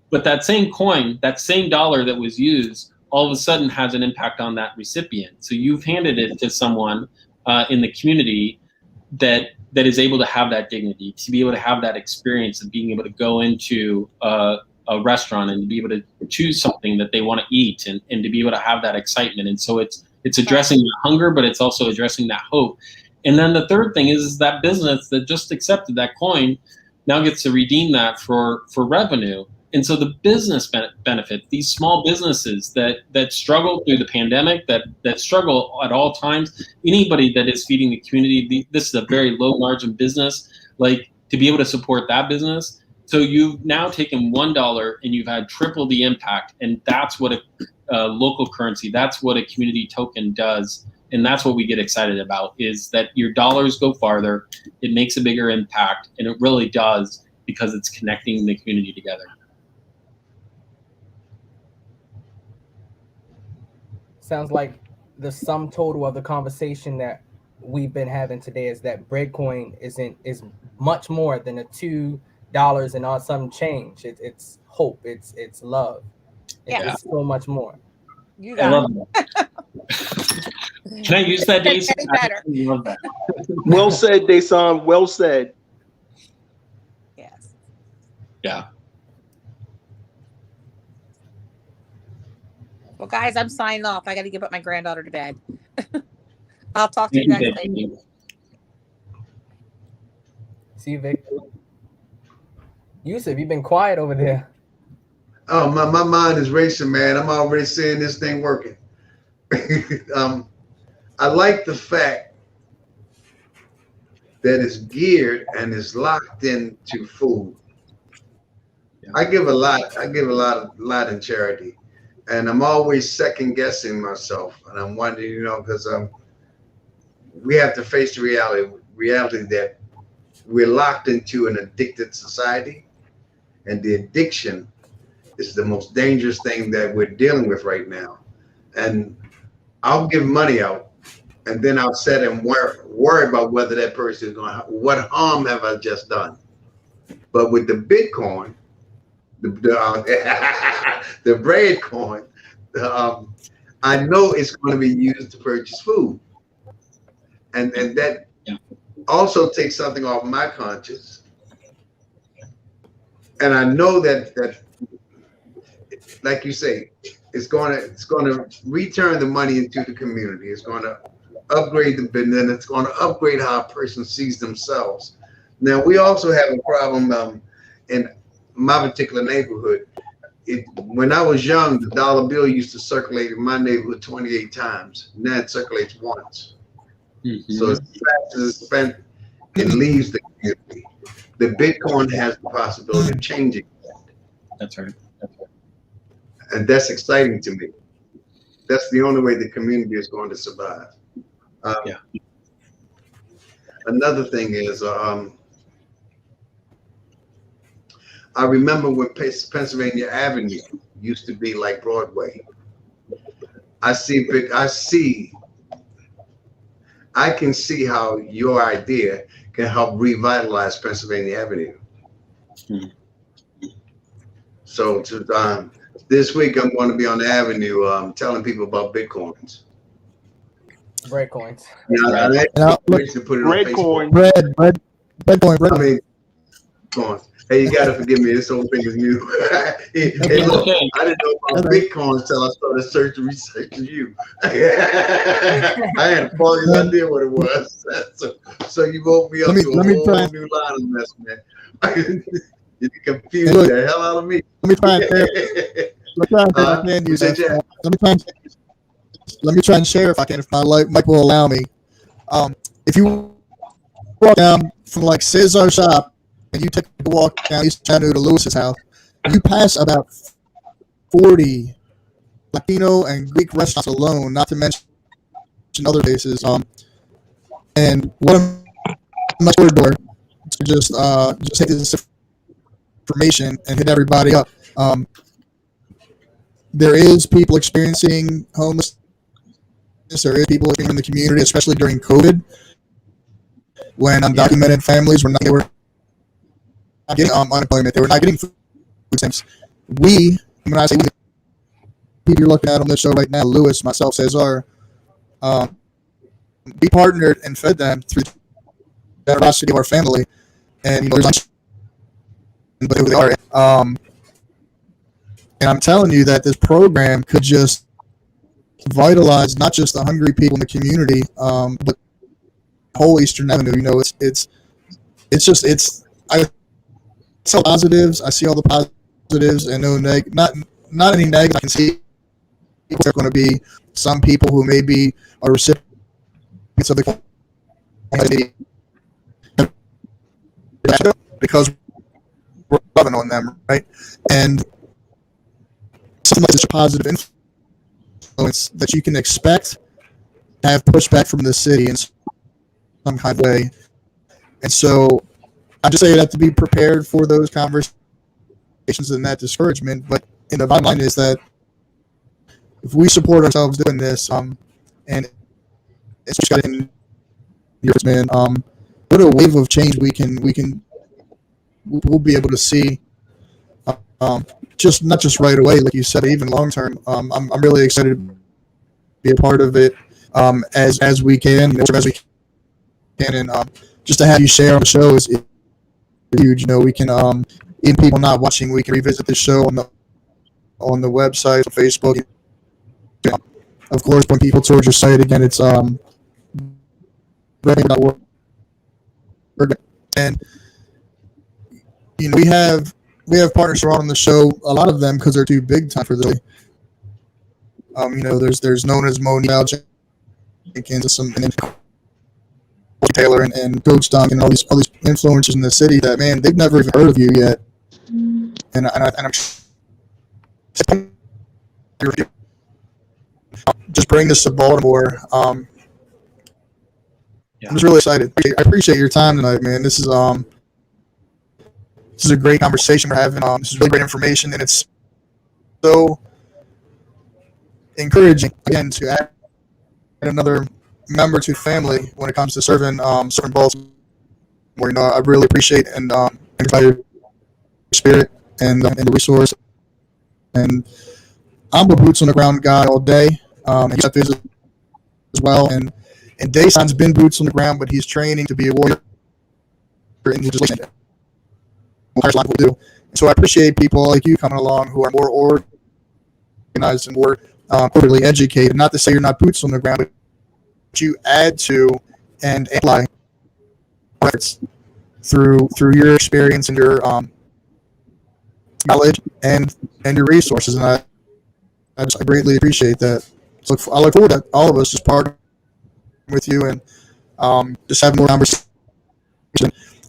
But that same coin, that same dollar that was used, all of a sudden has an impact on that recipient. So you've handed it to someone in the community that that is able to have that dignity, to be able to have that experience of being able to go into a restaurant and to be able to choose something that they want to eat, and to be able to have that excitement. And so it's addressing the hunger, but it's also addressing that hope. And then the third thing is that business that just accepted that coin now gets to redeem that for revenue. And so the business benefit, these small businesses that struggle through the pandemic, that struggle at all times, anybody that is feeding the community, this is a very low margin business, like to be able to support that business. So you've now taken $1 and you've had triple the impact. And that's what a local currency, that's what a community token does. And that's what we get excited about, is that your dollars go farther, it makes a bigger impact, and it really does, because it's connecting the community together. Sounds like the sum total of the conversation that we've been having today is that Breadcoin is much more than a $2 and odd some change. It's hope. It's love. It's so much more. You I got love that. Can I use that, Dayson? better. I love that. Well said, Dayson. Well said. Yes. Yeah. Well, guys, I'm signing off. I got to give up my granddaughter to bed. I'll talk to you guys later. See you, Vic. Yusuf, you've been quiet over there. Oh, my mind is racing, man. I'm already seeing this thing working. I like the fact that it's geared and is locked into food. I give a lot in charity, and I'm always second guessing myself, and I'm wondering, because we have to face the reality that we're locked into an addicted society, and the addiction is the most dangerous thing that we're dealing with right now. And I'll give money out, and then I'll sit and worry about whether that person is going to, what harm have I just done? But with the Bitcoin, the Breadcoin, I know it's going to be used to purchase food, and that also takes something off my conscience. And I know that like you say, it's going to return the money into the community. It's going to upgrade the business, and it's going to upgrade how a person sees themselves. Now, we also have a problem in my particular neighborhood. When I was young, the dollar bill used to circulate in my neighborhood 28 times. Now it circulates once. Mm-hmm. So as fast as it's spent, it leaves the community. The Bitcoin has the possibility of changing that. That's right. And that's exciting to me. That's the only way the community is going to survive. Another thing is, I remember when Pennsylvania Avenue used to be like Broadway. I can see how your idea can help revitalize Pennsylvania Avenue. Mm-hmm. So this week I'm going to be on the Avenue telling people about Bitcoins. Breadcoins. Breadcoin. Breadcoin. I mean, coins. Hey, you gotta forgive me. This whole thing is new. Hey, look, I didn't know about Bitcoin until I started researching you. I had a false idea what it was. So you woke me up to a whole new line of mess, man. You confused the hell out of me. Let me try and share if I can, if my mic will allow me. If you walk down from like Cesar's shop and you take a walk down East Chattanooga to Lewis's house, you pass about 40 Latino and Greek restaurants alone, not to mention other places. And one of my door to just take this information and hit everybody up. There is people experiencing homelessness. There is people in the community, especially during COVID, when undocumented families were not getting unemployment. They were not getting food stamps. When I say people you're looking at on this show right now, Lewis, myself, Cesar, we partnered and fed them through generosity of our family, and there's but who they are. And I'm telling you that this program could just vitalize not just the hungry people in the community, but whole Eastern Avenue. I see positives. I see all the positives and no not any negatives. I can see there are going to be some people who maybe are recipients of the because we're loving on them, right? And something like such a positive influence that you can expect to have pushback from the city in some kind of way. And so I just say that to be prepared for those conversations and that discouragement. But in the bottom line is that if we support ourselves doing this, and it's just got in years, man, what a wave of change we'll be able to see. Just not just right away, like you said, even long term. I'm really excited to be a part of it as we can, as we can, and just to have you share on the show is huge. We can even people not watching, we can revisit the show on the website, on Facebook. Of course, when people towards your site again, it's breadcoin.org. And we have partners who are on the show, a lot of them because they're too big time for the there's known as Moni Jenkins and then Taylor and Coach Dunk and all these influencers in the city that, man, they've never even heard of you yet. And I'm just bring this to Baltimore. I'm just really excited. I appreciate your time tonight, man. This is a great conversation we're having. This is really great information, and it's so encouraging again to add another member to family when it comes to serving Baltimore. I really appreciate and your spirit and the resource. And I'm a boots on the ground guy all day. And Chap is as well. And Dayson's been boots on the ground, but he's training to be a warrior in his legislation. Will do. And so I appreciate people like you coming along who are more organized and more orderly educated. Not to say you're not boots on the ground, but you add to and apply efforts through your experience and your knowledge and your resources. And I greatly appreciate that. So I look forward to all of us just partnering with you and just having more conversation.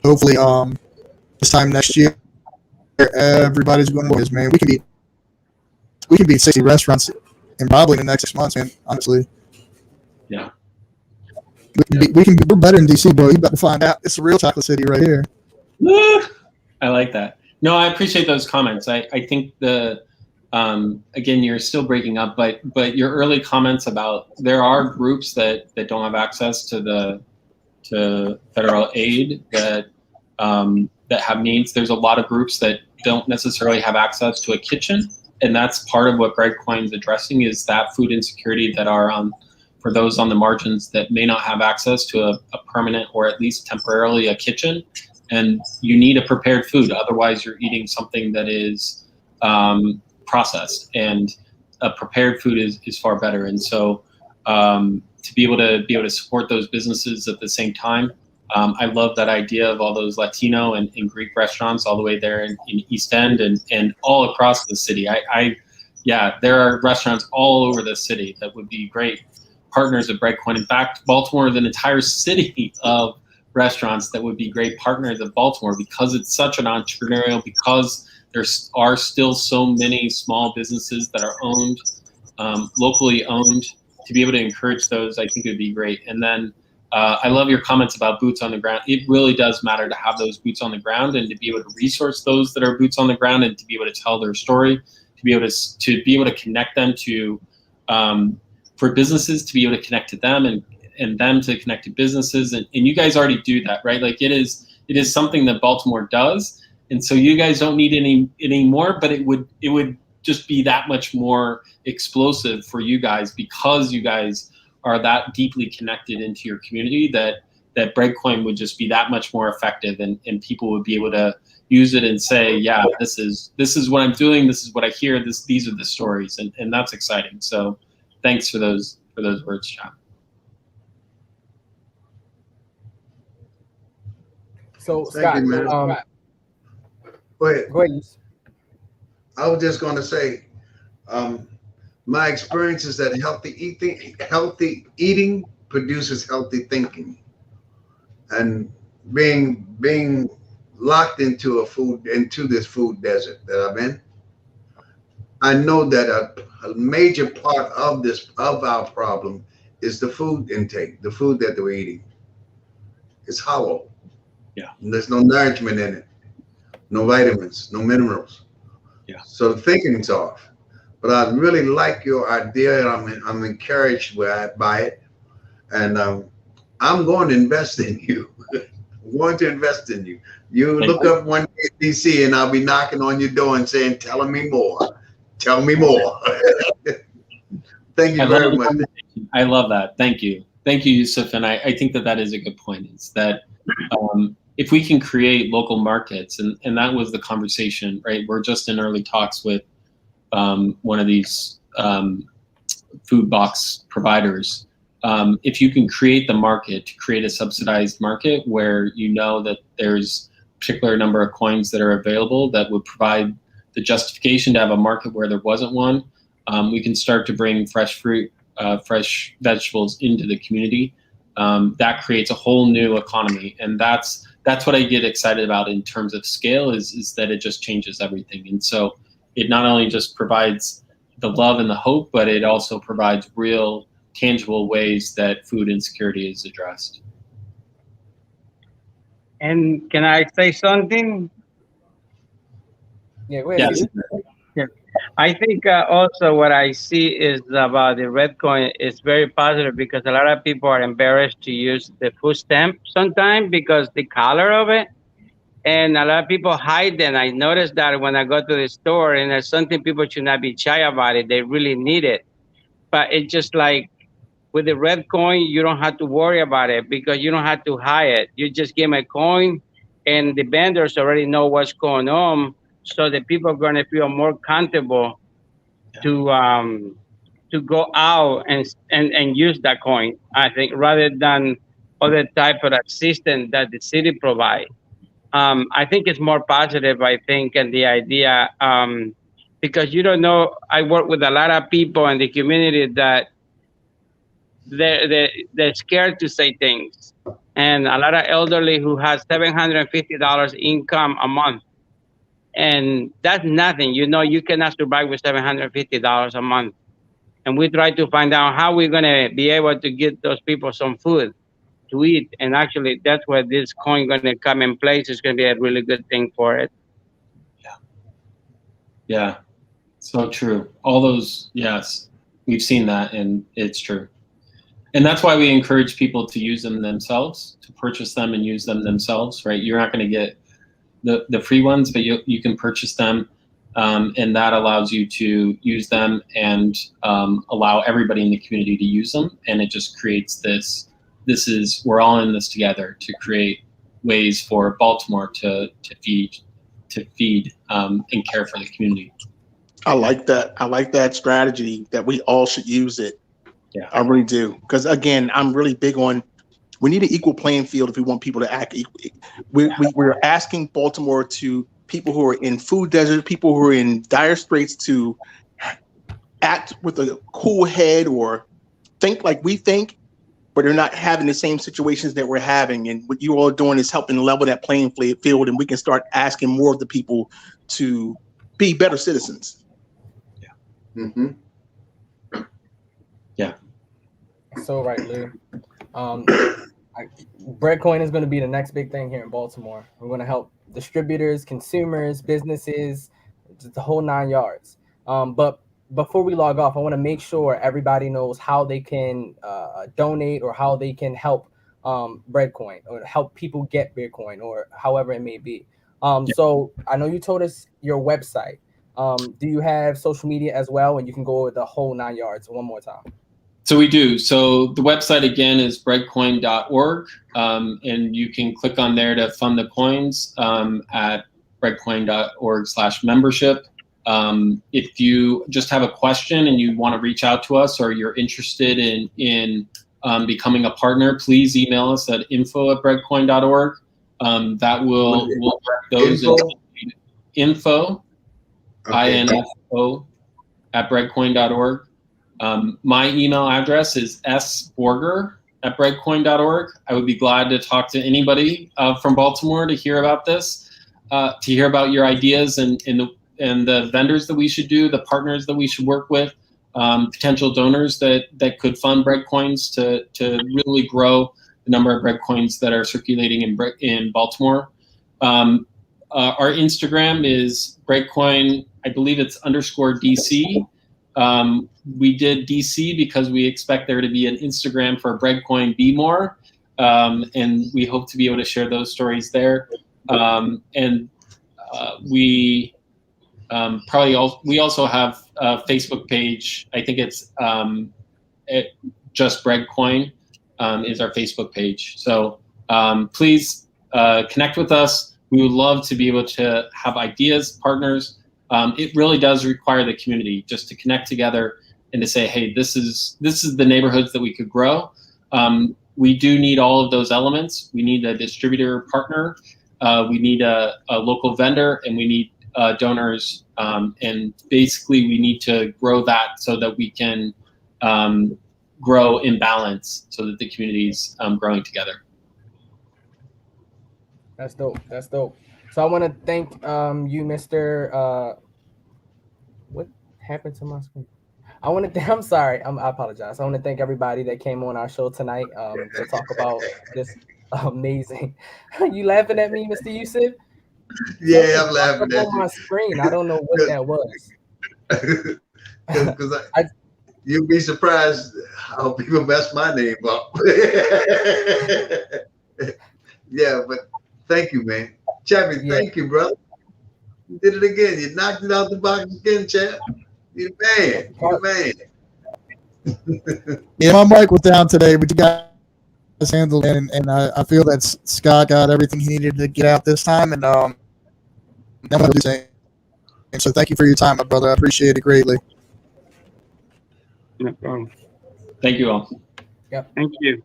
Hopefully, this time next year, everybody's going to win. Man, we can beat 60 restaurants in probably the next 6 months, man. Honestly, yeah. We're better than DC, bro. You about to find out. It's a real chocolate city right here. I like that. No, I appreciate those comments. I think again, you're still breaking up, but your early comments about there are groups that don't have access to federal aid that have needs. There's a lot of groups that don't necessarily have access to a kitchen, and that's part of what Breakcoin is addressing, is that food insecurity that are for those on the margins that may not have access to a permanent or at least temporarily a kitchen. And you need a prepared food, otherwise you're eating something that is processed, and a prepared food is far better. And so to be able to support those businesses at the same time, I love that idea of all those Latino and Greek restaurants all the way there in East End and all across the city. There are restaurants all over the city that would be great partners of Breakcoin. In fact, Baltimore is an entire city of restaurants that would be great partners of Baltimore, because it's such an entrepreneurial, because there are still so many small businesses that are owned, locally owned. To be able to encourage those, I think it would be great. And then I love your comments about boots on the ground. It really does matter to have those boots on the ground, and to be able to resource those that are boots on the ground, and to be able to tell their story, to be able to connect them to for businesses, to be able to connect to them, and them to connect to businesses. And you guys already do that, right? Like it is something that Baltimore does. And so you guys don't need any more, but it would just be that much more explosive for you guys, because you guys are that deeply connected into your community that that Breakcoin would just be that much more effective, and people would be able to use it and say, yeah, this is what I'm doing, this is what I hear, these are the stories, and that's exciting. So thanks for those words, Chap. So Thank Scott, you, man. Go ahead. go ahead. I was just going to say, my experience is that healthy eating produces healthy thinking, and being locked into this food desert that I'm in, I know that a major part of our problem is the food intake, the food that we're eating. It's hollow. Yeah. There's no nourishment in it, no vitamins, no minerals. Yeah. So the thinking's off. But I really like your idea, and I'm encouraged by it, and I'm going to invest in you. I'm going to invest in you. You look up one day at DC, and I'll be knocking on your door and saying, "Telling me more, tell me more." Thank you very much. I love that. Thank you, Yusuf. And I think that is a good point. Is that if we can create local markets, and that was the conversation, right? We're just in early talks with one of these food box providers. If you can create the market, to create a subsidized market where you know that there's a particular number of coins that are available that would provide the justification to have a market where there wasn't one, we can start to bring fresh fruit, fresh vegetables into the community. That creates a whole new economy, and that's what I get excited about in terms of scale. Is that it just changes everything, and so it not only just provides the love and the hope, but it also provides real, tangible ways that food insecurity is addressed. And can I say something? Yeah, go ahead. Yes. I think also what I see is about the Breadcoin is very positive, because a lot of people are embarrassed to use the food stamp sometimes because the color of it. And a lot of people hide them. I noticed that when I go to the store, and there's something people should not be shy about it. They really need it. But it's just like with the Breadcoin, you don't have to worry about it because you don't have to hide it. You just give them a coin, and the vendors already know what's going on. So the people are going to feel more comfortable to go out and use that coin, I think, rather than other type of assistance that the city provides. I think it's more positive, I think, and the idea, because you don't know, I work with a lot of people in the community that they're scared to say things. And a lot of elderly who has $750 income a month. And that's nothing. You know, you cannot survive with $750 a month. And we try to find out how we're going to be able to get those people some food to eat. And actually, that's where this coin going to come in place. It's going to be a really good thing for it. Yeah, so true. All those, yes, we've seen that, and it's true. And that's why we encourage people to use them themselves, to purchase them and use them themselves, right? You're not going to get the free ones, but you can purchase them, and that allows you to use them and allow everybody in the community to use them. And it just creates we're all in this together to create ways for Baltimore to feed and care for the community. I like that. I like that strategy, that we all should use it. Yeah, I really do. Because again, I'm really big on, we need an equal playing field if we want people to act equally. We're asking Baltimore to people who are in food desert, people who are in dire straits, to act with a cool head or think like we think, but they're not having the same situations that we're having. And what you all are doing is helping level that playing field, and we can start asking more of the people to be better citizens. Yeah. Mm-hmm. Yeah. So right, Lou. Breadcoin is going to be the next big thing here in Baltimore. We're going to help distributors, consumers, businesses, just the whole 9 yards. But before we log off, I want to make sure everybody knows how they can donate, or how they can help Breadcoin, or help people get Bitcoin, or however it may be. So I know you told us your website. Do you have social media as well? And you can go over the whole 9 yards one more time. So we do. So the website again is breadcoin.org, and you can click on there to fund the coins at breadcoin.org/membership. If you just have a question and you want to reach out to us, or you're interested in becoming a partner, please email us at info@breadcoin.org. That will direct those info, Okay. info at breadcoin.org. My email address is sborger@breadcoin.org. I would be glad to talk to anybody from Baltimore to hear about this, to hear about your ideas and the vendors that we should do, the partners that we should work with, potential donors that could fund Breadcoins to really grow the number of Breadcoins that are circulating in Baltimore. Our Instagram is Breadcoin, I believe it's _DC. We did DC because we expect there to be an Instagram for Breadcoin Be More, and we hope to be able to share those stories there. We also have a Facebook page. I think it's just Breadcoin is our Facebook page. So please connect with us. We would love to be able to have ideas, partners. It really does require the community just to connect together and to say, hey, this is the neighborhoods that we could grow. We do need all of those elements. We need a distributor partner. We need a local vendor, and we need donors. And basically, we need to grow that so that we can grow in balance, so that the community's growing together. That's dope. That's dope. So I want to thank you, Mr. What happened to my screen? I'm sorry. I apologize. I want to thank everybody that came on our show tonight to talk about this amazing. You laughing at me, Mr. Yusuf? Yeah, I'm laughing at on my screen. I don't know what that was. Because you'd be surprised how people mess my name up. Yeah, but thank you, man. Chappie, thank you, brother. You did it again. You knocked it out the box again, Chap. You man. You man. Yeah, my mic was down today, but you guys handled it, and I feel that Scott got everything he needed to get out this time, and so thank you for your time, my brother. I appreciate it greatly. No problem. Thank you all. Yep. Thank you.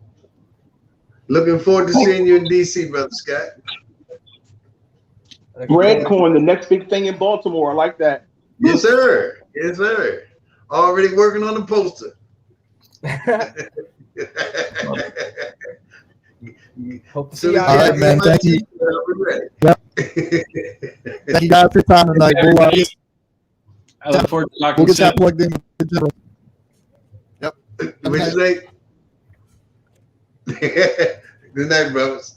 Looking forward to seeing you in DC, brother Scott. Breadcoin, the next big thing in Baltimore. I like that. Yes, sir. Yes, sir. Already working on the poster. Hope to see y'all. All right, man. Thank you. Yep. Thank you guys for your time tonight. I look forward to talking We'll get soon. that plugged in. Yep. What you say? Good night, brothers.